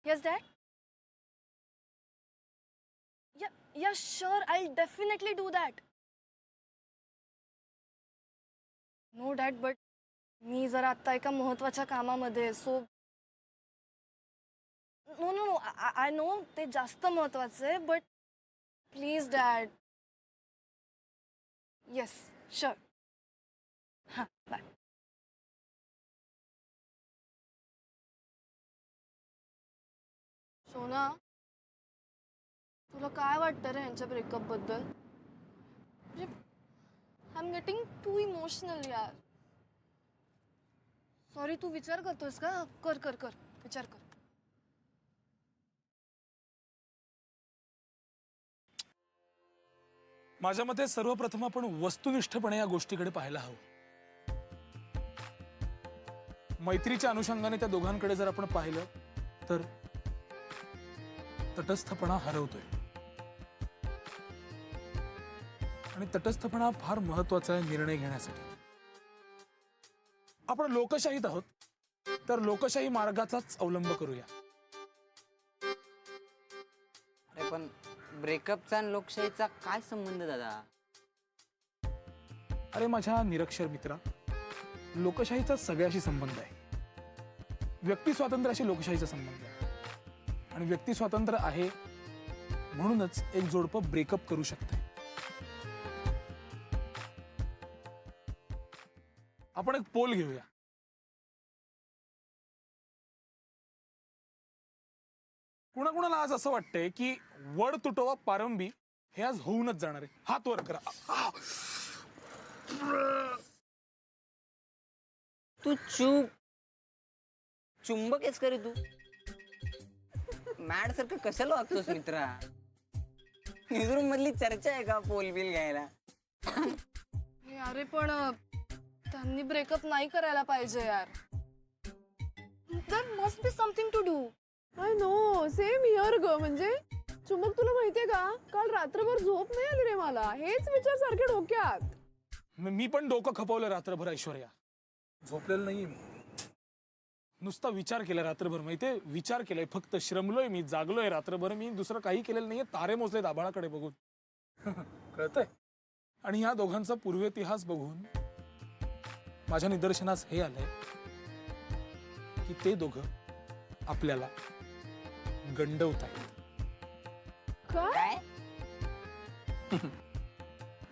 Yes, Dad? Yeah, sure. I'll definitely do that. No, Dad, but मी जरा आत्ता एका महत्त्वाच्या कामामध्ये आहे, सो नो, आय नो ते जास्त महत्त्वाचं आहे, but please dad. Yes, sure. हां, बाय. सोना, तुला काय वाटतं रे यांच्या ब्रेकअप बद्दल? म्हणजे I am getting too emotional यार. सॉरी, तू विचार करतोयस का? कर विचार कर. माझ्या मते सर्वप्रथम आपण वस्तुनिष्ठपणे या गोष्टीकडे पाहायला हवं. मैत्रीच्या अनुषंगाने त्या दोघांकडे जर आपण पाहिलं तर तटस्थपणा हरवतोय. आणि तटस्थपणा फार महत्वाचा आहे निर्णय घेण्यासाठी. आपण लोकशाहीत आहोत, तर लोकशाही मार्गाचाच अवलंब करूया. अरे पण ब्रेकअपचा आणि लोकशाहीचा काय संबंध दादा? अरे माझ्या निरक्षर मित्रा, लोकशाहीचा सगळ्याशी संबंध आहे. व्यक्ती स्वातंत्र्याशी लोकशाहीचा संबंध आहे. आणि व्यक्ती स्वातंत्र्य आहे म्हणूनच एक जोडपं ब्रेकअप करू शकते. आपण एक पोल घेऊया. कुणाकुणाला आज असं वाटतंय की वड तुटवा पारंबी हे आज होऊनच जाणार आहे. हात वर करा. तू चुंबक आहेस का रे तू? मॅड सारखं कशाला वागतोस मित्रा? न्यूजरूम मधली चर्चा आहे का पोल बिल घ्यायला? हे अरे पण त्यांनी ब्रेकअप नाही करायला पाहिजे यार. There must be something to do. I know, same here ग. म्हणजे चुमक, तुला माहितीये का, काल रात्रभर झोप नाही आली रे मला. हेच विचार सारखे डोक्यात. मी पण डोकं खपवलं रात्रभर ऐश्वर्या. झोपलेलं नाहीये मी. नुसता विचार केला रात्रभर. माहितीये, विचार केलाय फक्त. श्रमलोय मी, जागलोय रात्रभर मी. दुसरं काही केलेलं नाहीये. तारे मोजलेत आभाळाकडे बघून. कळतंय? आणि या दोघांचा पूर्वेतिहास बघून माझ्या निदर्शनास हे आलंय की ते दोघं आपल्याला गंडवतायत. काय?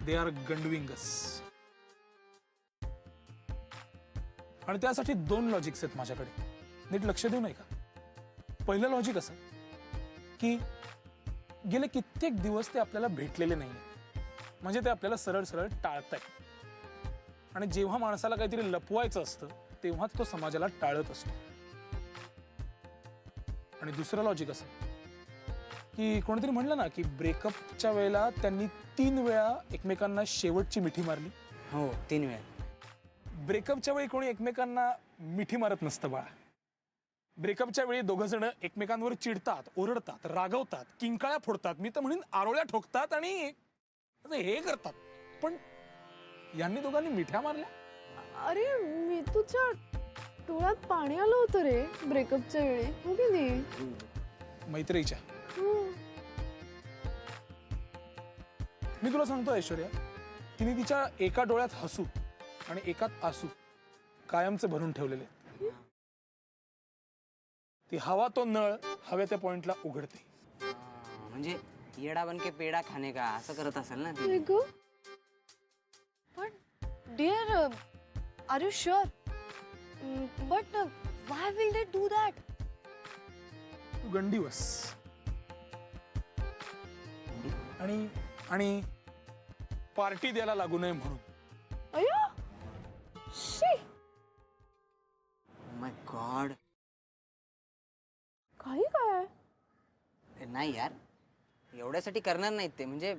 दे आर गंडविंग अस. आणि त्यासाठी दोन लॉजिक्स आहेत माझ्याकडे. नीट लक्ष देऊ नये का? पहिलं लॉजिक असं की गेले कित्येक दिवस ते आपल्याला भेटलेले नाहीये. म्हणजे ते आपल्याला सरळ सरळ टाळतायत. आणि जेव्हा माणसाला काहीतरी लपवायचं असतं तेव्हाच तो समाजाला टाळत असतो. आणि दुसरं लॉजिक असं की कोणीतरी म्हणलं ना की ब्रेकअपच्या वेळेला त्यांनी 3 वेळा एकमेकांना शेवटची मिठी मारली. हो, 3 वेळा. ब्रेकअपच्या वेळी कोणी एकमेकांना मिठी मारत नसतं बाळा. ब्रेकअपच्या वेळी दोघं जण एकमेकांवर चिडतात, ओरडतात, रागवतात, किंकाळ्या फोडतात, मी तर म्हणेन आरोळ्या ठोकतात आणि हे करतात. पण यांनी दोघांनी मिठ्या मारल्या. अरे मी तुझ्या डोळ्यात पाणी आलं होतं रे ब्रेकअपच्या वेळी. हो की नाही? मैत्रीच्या. हं. मी तुला सांगतो ऐश्वर्या, तिने तिच्या एका डोळ्यात हसू आणि एकात आसू कायमचे भरून ठेवलेले. ती हवा तो नळ हव्या त्या पॉइंटला उघडते. म्हणजे येडा बनके पेडा खाणे का असं करत असेल ना ती. काय ग? पण dear, are you sure? But why will they do that? तू गंडी बस. आणि पार्टी द्यायला लागू नये म्हणून. अय्या, शी. माय गॉड. काही काय? नाही यार, एवढ्यासाठी करणार नाहीत ते. म्हणजे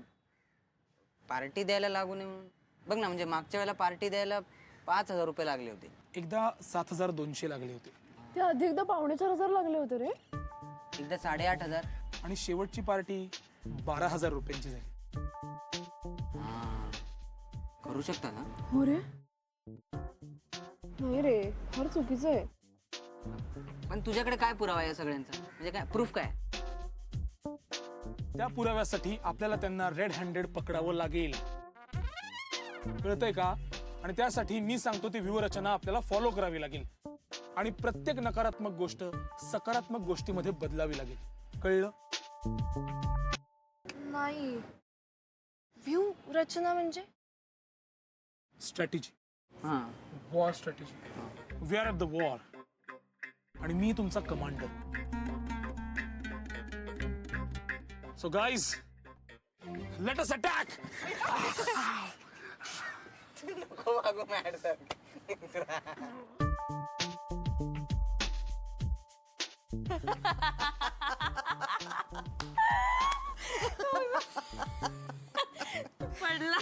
पार्टी द्यायला लागू नये म्हणून. बघ ना, म्हणजे मागच्या वेळेला पार्टी द्यायला 5,000 रुपये लागले होते. एकदा 7,200 लागले होते. ते अधिकदा 4,500 लागले होते रे. एकदा 8,500. आणि शेवटची पार्टी 12,000 रुपयांची झाली. करू शकता ना? हो रे. नाही रे, फार चुकीचं आहे. पण तुझ्याकडे काय पुरावा आहे या सगळ्यांचा? म्हणजे काय प्रूफ काय? त्या पुराव्यासाठी आपल्याला त्यांना रेड हँडेड पकडावं लागेल, कळतंय का? आणि त्यासाठी मी सांगतो ती व्यूहरचना आपल्याला फॉलो करावी लागेल आणि प्रत्येक नकारात्मक गोष्ट सकारात्मक गोष्टीमध्ये बदलावी लागेल, कळलं? नाही. व्ह्यू रचना म्हणजे स्ट्रॅटेजी, हा. War strategy. We are at the war आणि मी तुमचा commander. So guys, let us attack. पडला.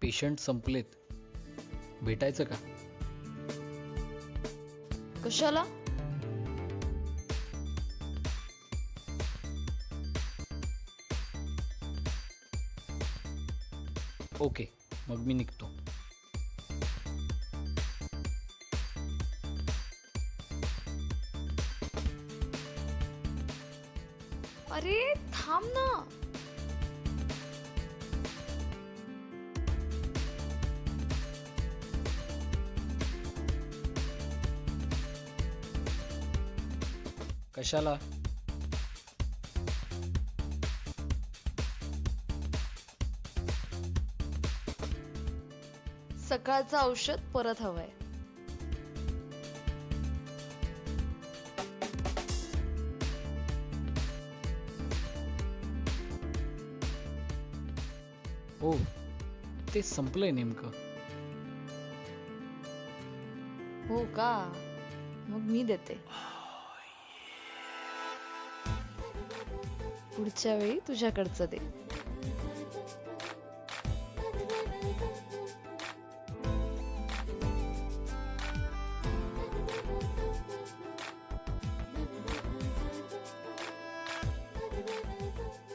पेशंट संपलेत, भेटायचं का? कशाला? ओके, मग मी निघतो. अरे थांब ना. कशाला? सकाळचं औषध परत हवंय. हो, ते संपलंय नेमकं. हो का? मग मी देते. पुढच्या वेळी तुझ्याकडचं दे.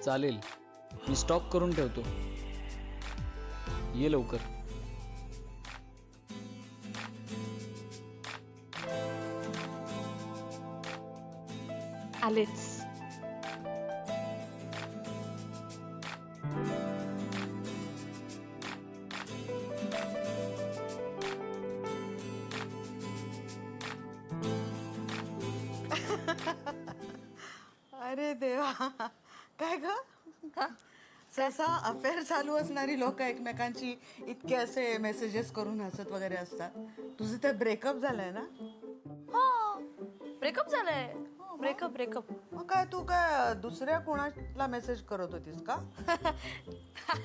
चालेल, मी स्टॉक करून ठेवतो. ये लवकर. आलेच. अरे देवा, काय ग? सहसा अफेअर चालू असणारी लोक एकमेकांची इतके असे मेसेजेस करून हसत वगैरे असतात. तुझं ते ब्रेकअप झालंय ना? हो, ब्रेकअप झालंय. Breakup breakup. मग काय तू काय दुसऱ्या कोणाला मेसेज करत होतीस का?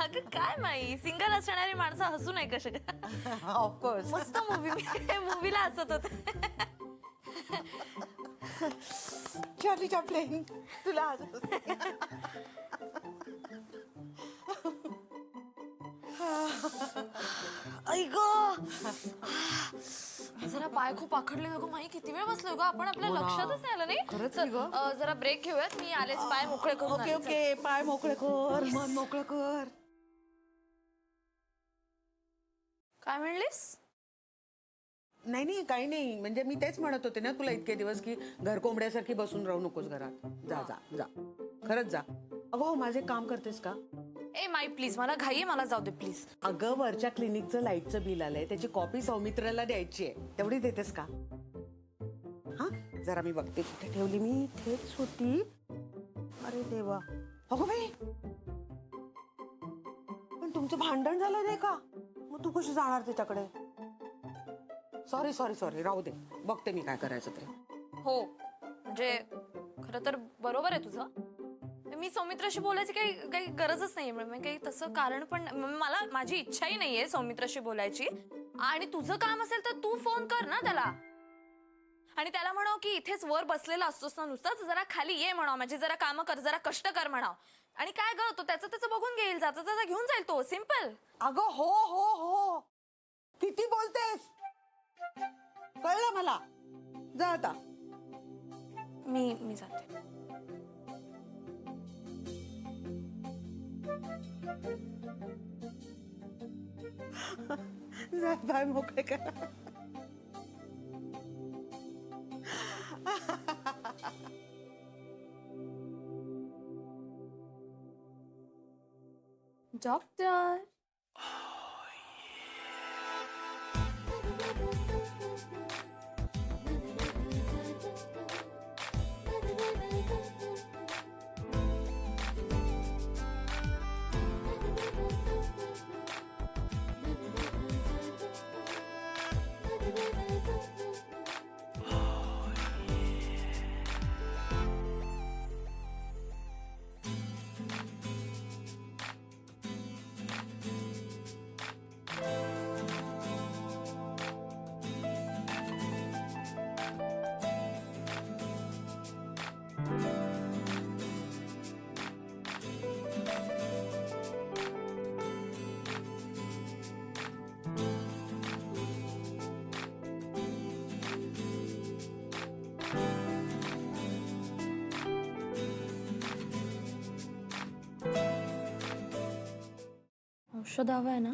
अगं काय माही, सिंगल असणारी माणसं हसू नाही का शकत? ऑफकोर्स. मस्त मूवीला हसत होते. चार्ली चॅप्लिन तुला हसत होती. ऐक जरा पाय खूप आखडले ग माही. किती वेळ बसलोय ग आपण? आपल्या हो ना. लक्षातच नाही आलं नाही. खरंच चल, की ग. जरा ब्रेक घेऊयात. मी आलेच, पाय मोकळे करून ओके आले. चल. ओके, पाय मोकळे कर, मन मोकळं कर. काय म्हणलीस? नाही नाही, काही नाही. म्हणजे मी तेच म्हणत होते ना तुला इतके दिवस की घर कोंबड्यासारखी बसून राहू नकोस घरात. जा जा जा, खरंच जा. अगं हो, माझे काम करतेस का? ए माई प्लीज, मला घाई आहे, मला जाऊ दे प्लीज. अगं वरच्या क्लिनिकचं लाईटचं बिल आलंय, त्याची कॉपी सौमित्राला द्यायची आहे. तेवढी देतेस का? हा, जरा मी बघते कुठे ठेवली. मी इथेच होती. अरे देवा, अगं बाई, पण तुमचं भांडण झालं नाही का? मग तू कशी जाणार त्याच्याकडे? सॉरी सॉरी सॉरी, राहू दे, बघते मी काय करायचं ते. हो, म्हणजे खरं तर बरोबर आहे तुझं. मी सौमित्राशी बोलायची काही काही गरजच नाहीये. म्हणजे काही तसं कारण पण मला, माझी इच्छाही नाहीये सौमित्राशी बोलायची. आणि तुझं काम असेल तर तू फोन कर ना त्याला आणि त्याला म्हणाव की इथेच वर बसलेला असतोस ना नुसताच, जरा खाली ये म्हणाव, म्हणजे जरा कामं कर, जरा कष्ट कर म्हणाव. आणि काय ग, तो त्याचं बघून घेईल, जाता जाता घेऊन जाईल तो. सिम्पल. अगं हो हो हो, किती बोलतेस? कळलं मला. जा आता. मी जाते. जा, बाय, मोकळे करा. डॉक्टर. औषध हवं आहे ना?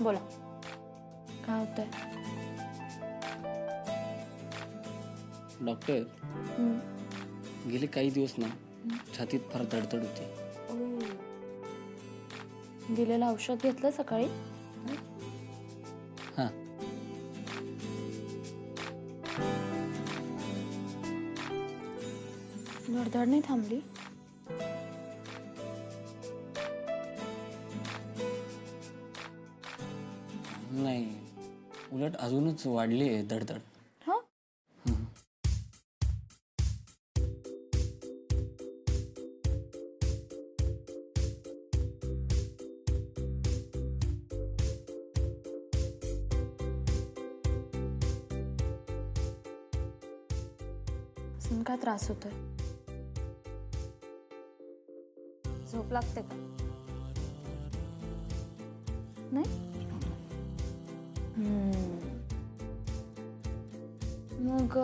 बोला, काय होतंय? डॉक्टर, गेले काही दिवस ना छातीत फार धडधड होती. दिलेलं औषध घेतलं सकाळी? हां. धडधड नाही थांबली? नाही, उलट अजूनच वाढली आहे धडधड. हा. अजून काय त्रास होतोय? झोप लागते का? नाही. मग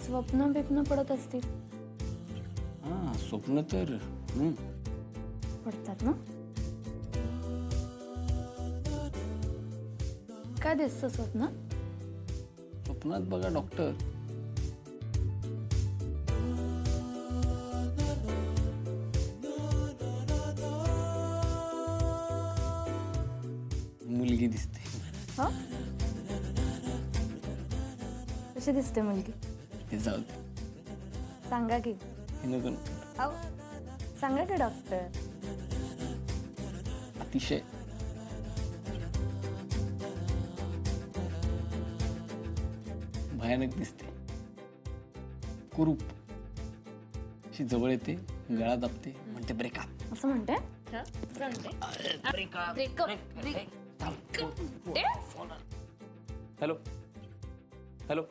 स्वप्न बिप्न पडत असतील? हां, स्वप्न तर पडतात ना? काय दिसतं स्वप्नात? स्वप्नात बघा डॉक्टर, मुलगी दिसते. हा? कशी दिसते मुलगी? हे जाऊ दे. सांगा की. हे नको नको. अहो, सांगा की डॉक्टर. अतिशय भयानक दिसते. कुरूप अशी जवळ येते, गळा दाबते, म्हणते ब्रेकअप. असं म्हणते? Hello hello.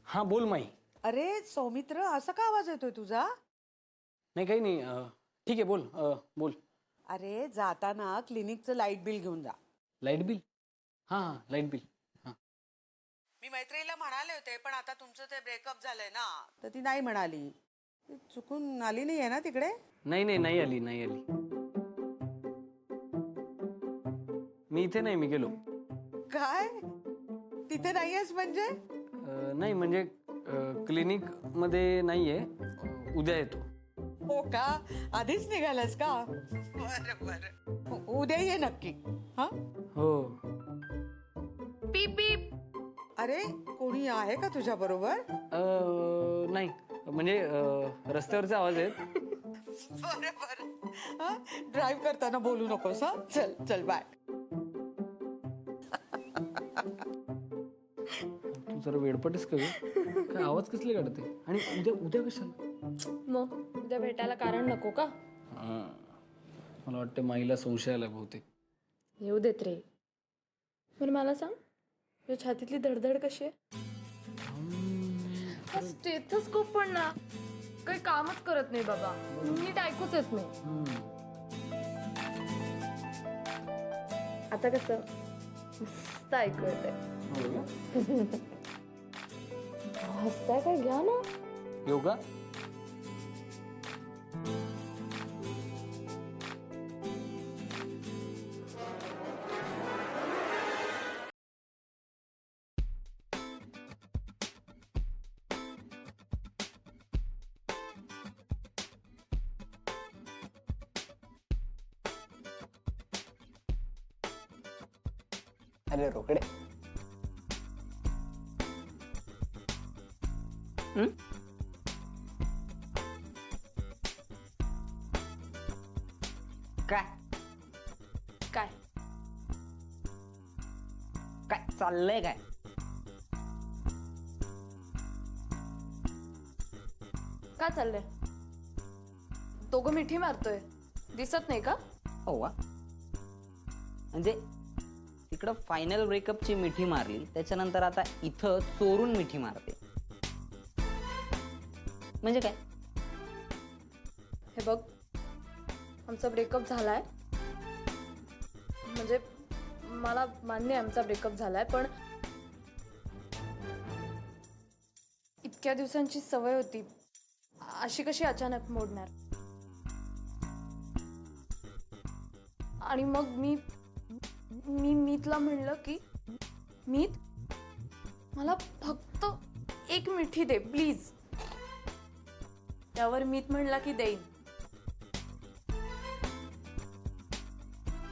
हां, बोल माई. अरे सौमित्र, असा का आवाज येतोय तुझा? नाही, काही नाही. ठीक आहे, बोल. बोल. अरे जाताना क्लिनिकचं लाईट बिल घेऊन जा. Light bill? हां, लाईट बिल. मी मैत्रिणीला म्हणाले होते, पण आता तुमचं ते ब्रेकअप झालंय ना, तर ती नाही म्हणाली. चुकून आली नाहीये ना तिकडे? नाही आली. मी इथे नाही, मी गेलो. काय? तिथे नाहीयेस म्हणजे? नाही म्हणजे क्लिनिक मध्ये नाहीये, उद्या येतो. हो का? आधीच निघालास का? बरं बरं, उद्या ये नक्की. हा. हो. पीप पीप. अरे कोणी आहे का तुझ्या बरोबर? नाही, म्हणजे रस्त्यावरचे आवाज आहेत. बरं बरं ड्राईव्ह करताना बोलू नकोस हा. चल चल बाय. तू जरा वेडपटच का ग? काय आवाज कसले काढते? आणि उद्या उद्या कशाला? मग उद्या भेटायला कारण नको का? मला वाटतं माईला संशय आला बहुतेक. येऊ देत रे. पण मला सांग, तुझ्या छातीतली धडधड कशी आहे? स्टेथोस्कोप पण ना काही कामच करत नाही बाबा. नीट ऐकूच येत नाही. आता कसं मस्त ऐकू येतंय. हसताय काय? घ्या ना. येऊ का? अरे रोकडे. काय काय काय चाललंय काय? काय चाललंय? दोघं मिठी मारतोय, दिसत नाही का? हो वा. म्हणजे तिकडं फायनल ब्रेकअपची मिठी मारली, त्याच्यानंतर आता इथं चोरून मिठी मारते. म्हणजे काय? हे बघ, आमचा ब्रेकअप झालाय. म्हणजे मला मान्य आहे आमचा ब्रेकअप झालाय, पण इतक्या दिवसांची सवय होती, अशी कशी अचानक मोडणार? आणि मग मीतला म्हणलं की मीत मला फक्त एक मिठी दे प्लीज. त्यावर मीत म्हणला की देईन.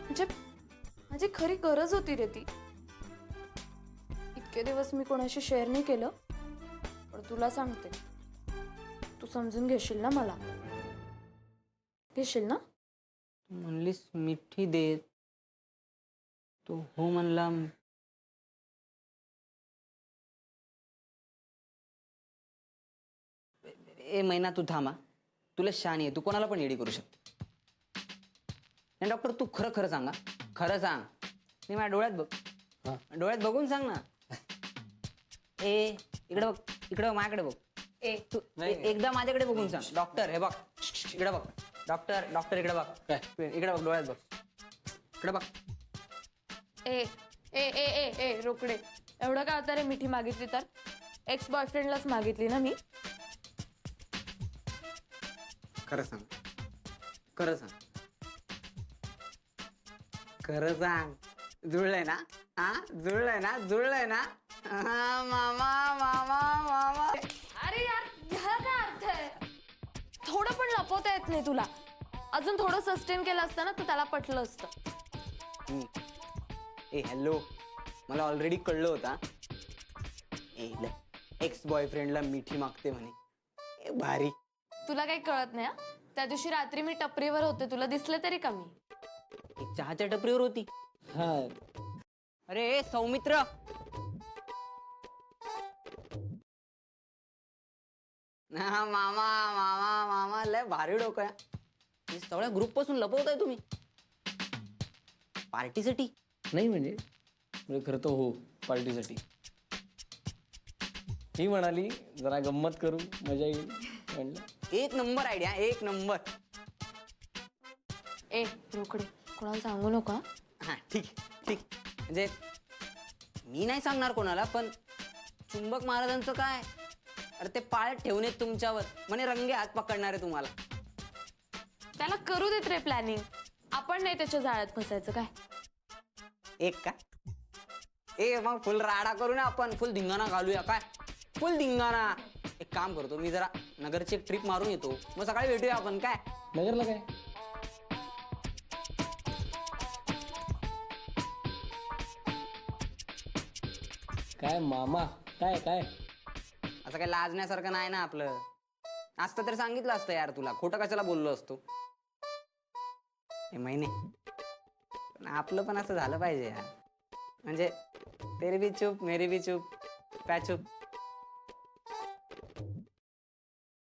म्हणजे माझी खरी गरज होती रे ती. इतके दिवस मी कोणाशी शेअर नाही केलं, पण तुला सांगते, तू समजून घेशील ना मला? घेशील ना? तू म्हणलीस मिठी दे, तो हो म्हणला. ए महिना तू थांबा. तुला शानी आहे, तू कोणाला पण येडी करू शकते. नाही डॉक्टर, तू खरं खरं सांगा. खरं सांग. नाही माझ्या डोळ्यात बघ. डोळ्यात बघून सांग ना. इकडे बघ, इकडे बघ, माझ्याकडे बघ. तू एकदा माझ्याकडे बघून सांग. डॉक्टर हे बघ, इकडे बघ. डॉक्टर इकडे बघ. इकडे बघ, डोळ्यात बघ. इकडे बघ. ए ए ए ए ए रोकडे, एवढं काय होतं रे मिठी मागितली तर? एक्स बॉयफ्रेंडलाच मागितली ना मी. खरं सांग. खरं सांग. खरं सांग. जुळलंय ना? हा, जुळलंय ना? जुळलंय ना? मामा मामा मामा. अरे यार, ह्याला काय अर्थ आहे? थोडं पण लपवता येत नाही तुला. अजून थोडं सस्टेन केलं असतं ना तर त्याला पटलं असतं. ए हॅलो, मला ऑलरेडी कळलं होता. एक्स बॉयफ्रेंडला मिठी मागते म्हणे. ए भारी. तुला काही कळत नाही. त्या दिवशी रात्री मी टपरीवर होते, तुला दिसले तरी का मी? एक चहाच्या टपरीवर होती. हा. अरे सौमित्र, मामा मामा मामा, लय भारी डोकं आहे. सगळ्या ग्रुप पासून लपवताय तुम्ही पार्टीसाठी? नाही म्हणजे खरं तर हो, पार्टीसाठी. ही म्हणाली जरा गंमत करू, मजा येईल म्हणलं. एक नंबर आयडिया, एक नंबर. ए रोकडे, कोणाला सांगू नका. हा ठीक ठीक. म्हणजे मी नाही सांगणार कोणाला, पण चुंबक महाराजांचं काय? अरे ते पाळत ठेवणे तुमच्यावर, म्हणे रंगे हात पकडणारे तुम्हाला. त्याला करू देत रे प्लॅनिंग. आपण नाही त्याच्या जाळ्यात फसायचं काय? एक का? ए मग फुल राडा करू ना आपण, फुल धिंगाणा घालूया काय? फुल धिंगाणा. एक काम करतो, मी जरा नगरची एक ट्रिप मारून येतो, मग सकाळी भेटूया आपण. काय नगरला काय? काय मामा, काय काय असं काही लाजण्यासारखं नाही ना आपलं. असतं तर सांगितलं असतं यार तुला, खोटं कशाला बोललो असतो. हे महिने पण आपलं पण असं झालं पाहिजे यार, म्हणजे तेरी भी चूप मेरी भी चूप पॅचूप.